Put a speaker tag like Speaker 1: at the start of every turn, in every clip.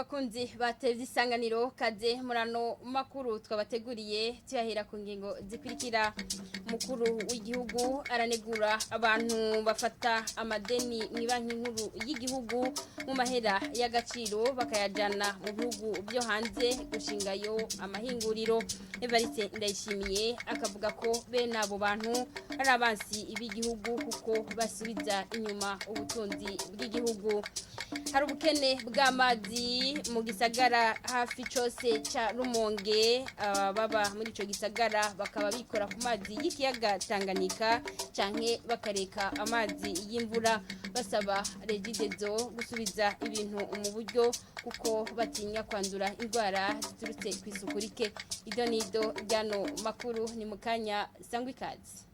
Speaker 1: bakunzi batevye isanganiro kaze murano makuru twabateguriye tuyahera ku ngingo zikurikira. Mukuru w'igihugu aranegura abantu bafata amadeni mu banki nkuru y'igihugu mu mahera y'agaciro bakayajana mu bihugu byo hanze gushingayo amahinguriro. Evariste Ndayishimiye akavuga ko bene abo bantu ari abansi b'igihugu kuko basubiza inyuma ubutunzi bw'igihugu. Hari ubukene bw'amazi mu gisagara hafi cyose ca Rumonge, baba muri ico gisagara bakaba bikora ku mazi y'ikiyaga Tanganyika canke bakareka amazi y'imvura, basaba Regidezo gusubiza ibintu mu buryo kuko batinya kwandura indwara ziturutse kw'isuku rike. Ido nido ryano makuru ni mukanya sangwa ikazi.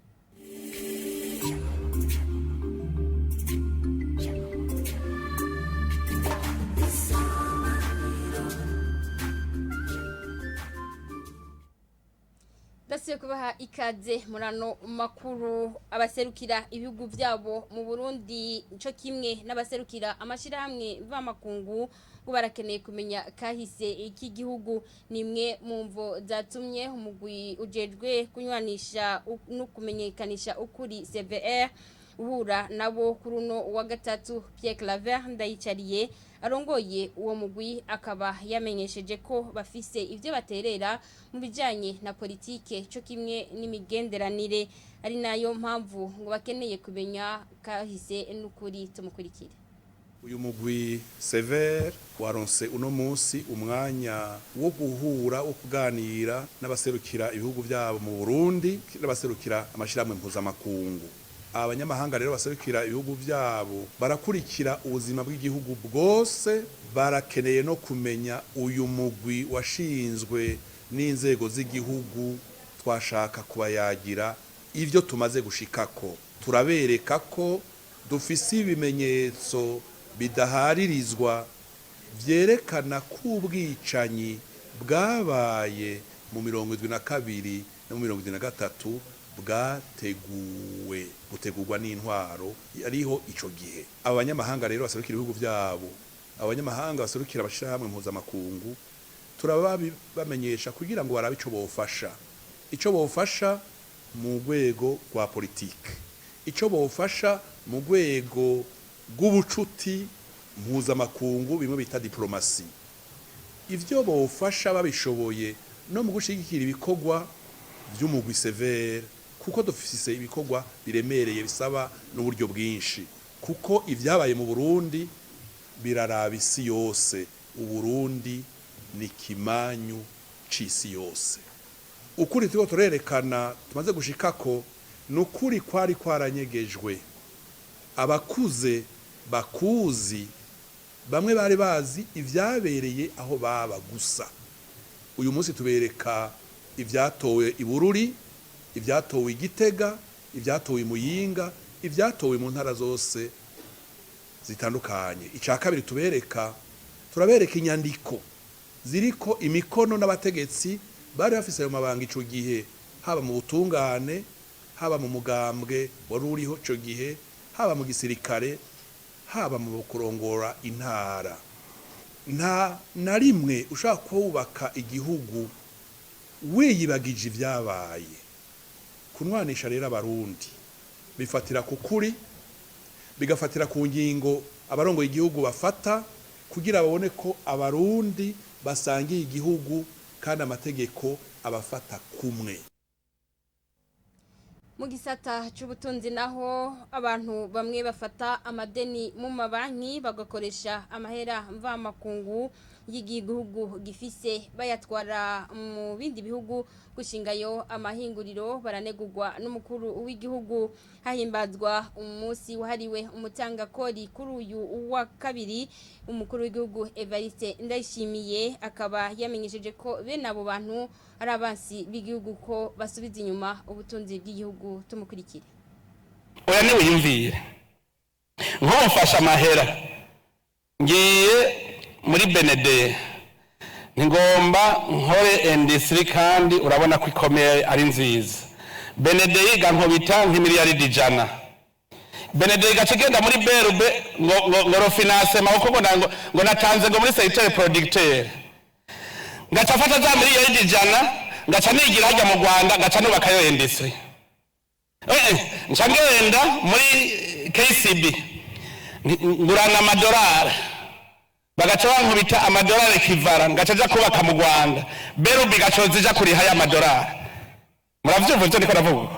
Speaker 1: Dasiye kubaha ikaze murano makuru. Abaserukira ibihugu vyabo mu Burundi cyo kimwe n'abaserukira amashirahamwe mvamakungu ngo barakeneye kumenya kahise iki gihugu. Nimwe mu mvo zatumye umugwi ujejwe kunywanisha no kumenyekanisha ukuri CVR uhura nabo kuri uno wa gatatu. Pierre Claver Ndayicariye arongoye uwo mugwi akaba yamenyesheje ko bafise ivyo baterera mu bijanye na politike cyo kimwe n'imigenderanire, ari nayo mpamvu ngo bakeneye kumenya kahise n'ukuri. Tumukurikire.
Speaker 2: Uyu mugwi Sever waronse uno munsi umwanya wo guhura wo kuganira n'abaserukira ibihugu byabo mu Burundi n'abaserukira amashirahamwe mpuzamakungu. Abanyamahanga rero baserukira ibihugu byabo barakurikira ubuzima bw'igihugu bwose, barakeneye no kumenya uyu mugwi washinzwe n'inzego z'igihugu twashaka kubayagira ivyo tumaze gushikako. Turabereka ko dufise ibimenyetso bidaharirizwa vyerekana ko ubwicanyi bwabaye mu 72 no mu 73 bwateguwe gutegurwa n'intwaro ariho ico gihe. Abanyamahanga rero baserukira ibihugu byabo, abanyamahanga baserukira abashirahamwe mpuzamakungu, turabamenyesha kugira ngo barabe ico bofasha mu rwego rwa politike, ico bofasha mu rwego rw'ubucuti mpuzamakungu bimwe bita diplomasi, ivyo bofasha babishoboye no mu gushigikira ibikorwa vy'umugwi Sever, kuko dufise ibikorwa biremereye bisaba n'uburyo bwinshi, kuko ivyabaye mu Burundi biraraba isi yose. Uburundi ni kimanyu c'isi yose. Ukuri turiko turerekana tumaze gushikako n'ukuri kwari kwaranyegejwe. Abakuze bakuzi bamwe bari bazi ivyabereye aho baba gusa. Uyu munsi tubereka ivyatowe Ibururi, ivyatowe Igitega, ivyatowe Muyinga, ivyatowe mu ntara zose zitandukanye. Ica kabiri turabereka inyandiko ziriko imikono n'abategetsi bari bafise ayo mabanga ico gihe, haba mu butungane, haba mu mugambwe wari uriho ico gihe, haba mu gisirikare, haba mu kurongora intara. Nta na rimwe ushaka kubaka igihugu wiyibagije ivyabaye. Kunwanisha rero abarundi bifatira ku kuri, bigafatira ku ngingo abarongoye igihugu bafata kugira babone ko abarundi basangiye igihugu kandi amategeko abafata kumwe.
Speaker 1: Mu gisata c'ubutunzi naho abantu bamwe bafata amadeni mu mabanki bagakoresha amahera mvamakungu y'igihugu gifise bayatwara mu bindi bihugu gushingayo amahinguriro. Baranegurwa n'umukuru w'igihugu. Hahimbazwa umunsi wahariwe umutangakori kuri uyu wa kabiri. Umukuru w'igihugu Evariste Ndayishimiye akaba yamenyesheje ko bene abo bantu ari abansi b'igihugu ko basubiza inyuma ubutunzi bw'igihugu. Tumukurikire.
Speaker 3: Oya ni wiyumvire nko mfasha amahera ngiye muri Benede ngomba nkore industry kandi urabona ko ikomeye ari nziza. Benede yiga nkobita nk'imiliyaridi 100, Benedere gacigenda muri berube ngo rofinance maboko ngo natanze ngo muri secteur producteur ngaca afata za miliyoni ijana ngaca nigira hajya mu Rwanda ngaca nubaka yo industry nca ngenda muri KCB ngurana amadolari bagaca bankubita amadolari kivara ngaca aja kubaka mu Rwanda berube gacoza ija kuriha ya madolari muravyumva ivyo ndiko ndavuga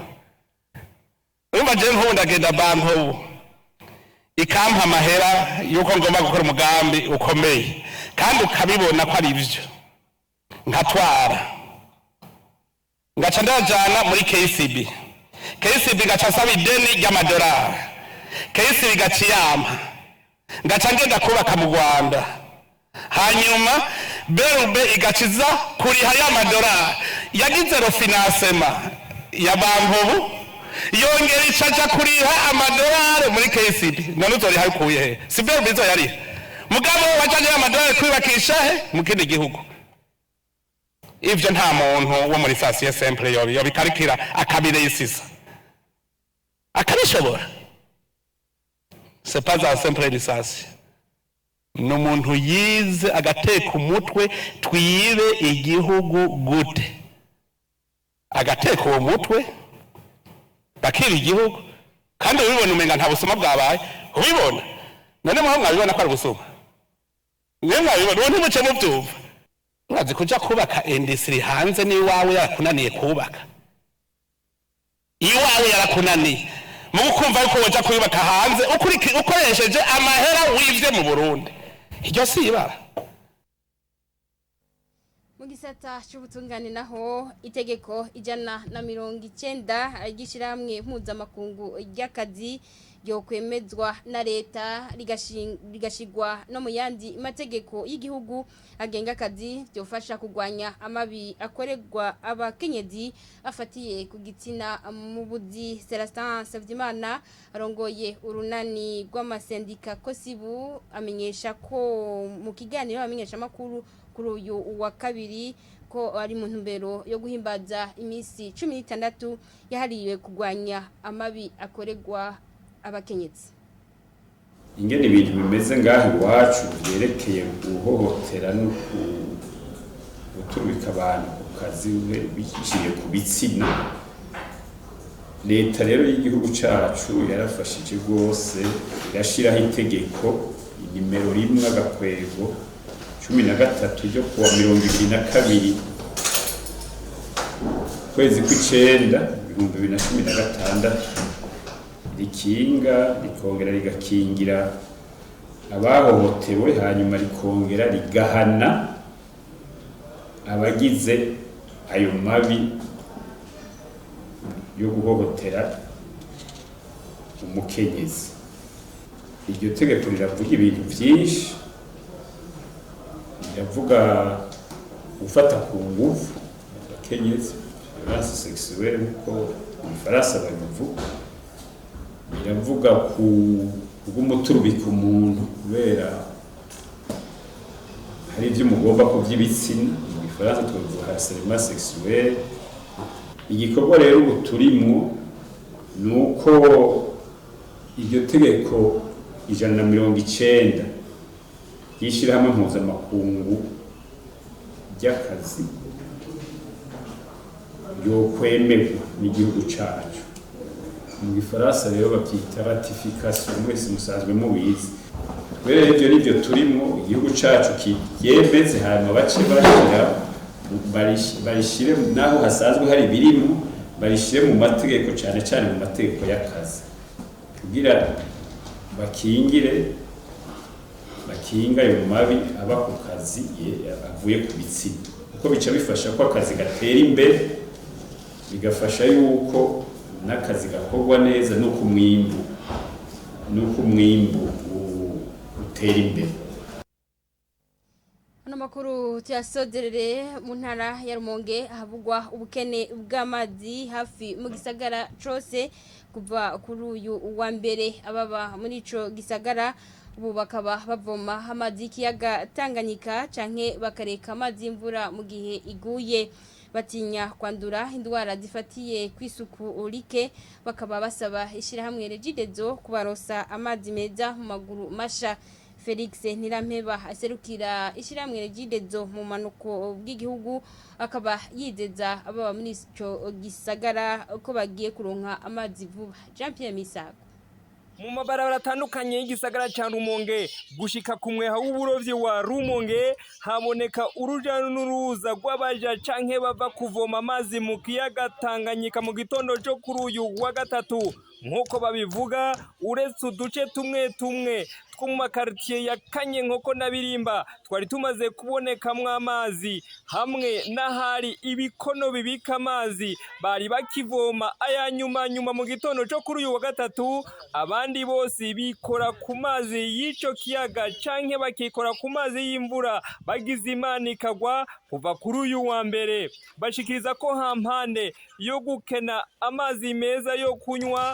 Speaker 3: urumva je nk'ubu ndagenda banki ubu ikampa amahera yuko ngomba gukora umugambi ukomeye kandi ukabibona ko ari ivyo nkatwara ngaca ndajana muri KCB gaca asaba ideni ry'amadolari KCB gaca iyampa ngaca ngenda kubaka mu Rwanda hanyuma berube igaciza kuriha y'amadolari yagize refinancement ya banki ubu yongera icaja kuriha amadolari muri KCB none uzori hakuye he si berube izo yari mugabo wajanye amadolari kwibakisha he mu kindi gihugu ivyo nta muntu wo muri sasiye simple yo bikarikira akabire yisisa akabishobora c'est pas un simple risasi no muntu yize agateka umutwe twibe igihugu gute agateka uwo mutwe bakira igihugu kandi ubibona umenga nta busuma bwabaye ubibona none mwe mwabibona ko ari busuma mwe mwabibona uwo ntimuce mubyumva mwazi kuja kubaka industry hanze ni wawe yarakunaniye kubaka iwawe yarakunaniye mu kumva yuko woja kubaka hanze ukoresheje amahera wivye mu Burundi iryo si ibara
Speaker 1: mu gisata cy'ubutungane naho itegeko 190 ry'ishiramwe mpuzamakungu ry'akazi ryo kwemezwa na leta rigashigwa no mu yandi mategeko y'igihugu agenga akazi byofasha kugwanya amabi akorerwa abakenyezi afatiye ku gitsina mu buzi. Celestin Savyimana arongoye urunani rw'amasendika Kosibu amenyesha ko mu kiganiro amenyesha makuru kuri uyu wa kabiri ko ari mu ntumbero yo guhimbaza imisi 16 yahariwe kugwanya amabi akorerwa abakenyezi.
Speaker 4: Ingene ibintu bimeze ngaho iwacu byerekeye guhohotera no guturika abantu ku kazi biciye ku bitsina. Leta rero y'igihugu cacu yarafashije rwose irashiraho itegeko nimero 1 agakwego 13 ryo kuwa 22 kwezi kw'icenda 2016 rikinga rikongera rigakingira abahohotewe hanyuma rikongera rigahana abagize ayo mabi yo guhohotera umukenyezi. Iryo tegeko riravuga ibintu byinshi, riravuga gufata ku ngufu abakenyezi, violence sexuelle uko mu Faransa babivuga, riravuga ku bw'umuturubika umuntu kubera hari ibyo mugomba kuby'ibitsina, mu Faransa twavuga harcèlement sexuel. Igikorwa rero ubu turimo nuko iryo tegeko 190 yishirahamwe mpuzamakungu ry'akazi ryo kwemerwa n'igihugu cacu. Mu Gifaransa rero babyita ratification, mwese musanzwe mubizi. Rero ibyo nibyo turimo, igihugu cacu kiyemeze hanyuma bace barishire naho hasanzwe hari birimo, barishire mu mategeko cyane cyane mu mategeko y'akazi kugira bakinga ayo mabi aba ku kazi avuye ku bitsina, kuko bica bifasha ko akazi gatera imbere, bigafasha yuko n'akazi gakorwa neza nuko umwimbu utera imbere.
Speaker 1: Ano makuru tuyasozerere mu ntara ya Rumonge havugwa ubukene bw'amazi hafi mu gisagara cose kuva kuri uyu wa mbere. Ababa muri ico gisagara ubu bakaba bavoma amazi y'ikiyaga Tanganyika canke bakareka amazi y'imvura mu gihe iguye. batinya kwandura indwara zifatiye kwisuku rike bakaba basaba ishirahamwe Regidezo kubarosa amazi meza mu maguru masha. Felix Ntirampeba aserukira ishirahamwe Regidezo mu manuko bw'igihugu akaba yizeza ababa muri ico gisagara ko bagiye kuronka amazi vuba. Jean Pierre Misago
Speaker 5: mu mabarabara atandukanye y'igisagara ca Rumonge gushika ku mweha w'uburovyi wa Rumonge haboneka uruja n'uruza rw'abaja canke bava kuvoma amazi mu kiyaga Tanganyika mu gitondo cyo kuri uyu wa gatatu nk'uko babivuga uretse uduce tumwe tumwe two mu makartier ya Kanyenkoko na Birimba twari tumaze kubonekamwo amazi hamwe n'ahari ibikono bibika amazi bari bakivoma aya nyuma mu gitondo cyo kuri uyu wa gatatu abandi bose bikora ku mazi y'ico kiyaga canke bakikora ku mazi y'imvura bagize Imana ikagwa kuva kuri uyu wa mbere bashikiriza ko hampande yo gukena amazi meza yo kunywa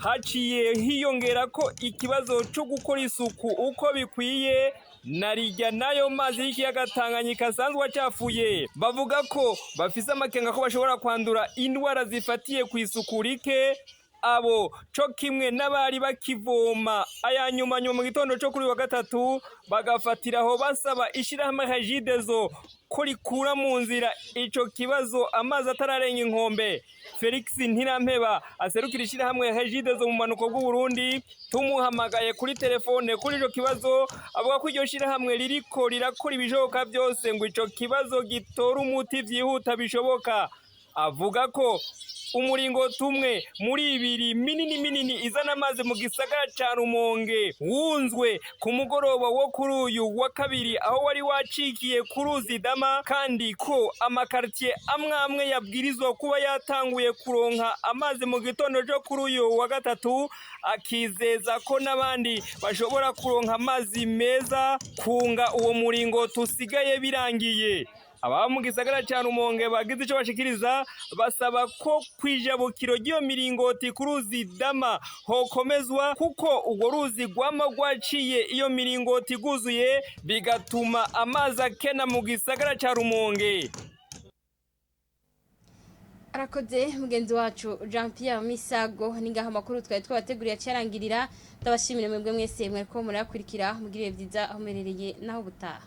Speaker 5: haciye hiyongera ko ikibazo cyo gukora isuku uko bikwiye narijya nayo mazi y'ikiyaga Tanganyika asanzwe acafuye bavuga ko bafise amakenga ko bashobora kwandura indwara zifatiye ku isuku rike abo co kimwe n'abari bakivoma aya nyuma mu gitondo cyo kuri wa gatatu bagafatiraho basaba ishirahamwe Regidezo ko rikura mu nzira ico kibazo amazi atararenga inkombe. Felix Ntirampeba aserukira ishirahamwe Regidezo mu manuko bw'u Burundi tumuhamagaye kuri telefone kuri ico kibazo avuga ko iryo shirahamwe ririko rirakora ibishoboka byose ngo ico kibazo gitora umuti vyihuta bishoboka. Avuga ko umuringoti umwe muri ibiri minini izana amazi mu gisagara ca Rumonge wunzwe ku mugoroba wo kuri uyu wa kabiri aho wari wacikiye ku ruzi Dama kandi ko amakartier amwe yabwirizwa kuba yatanguye kuronka amazi mu gitondo cyo kuri uyu wa gatatu akizeza ko n'abandi bashobora kuronka amazi meza kunga uwo muringoti usigaye birangiye. Aba mu gisagara ca Rumonge bagize ico bashikiriza basaba ko kwijabukiro giyo miringoti ku ruzi Dama hokomezwa kuko ugo ruzi gwama gwaciye iyo miringoti guzuye bigatuma amazi akena mu gisagara ca Rumonge.
Speaker 1: Arakoze mugenzi wacu Jean Pierre Misago ningaha makuru twari twabateguriye cyarangirira ndabashimire mwebwe mwese mwariko murakurikira mugire vyiza aho merereye naho butaha.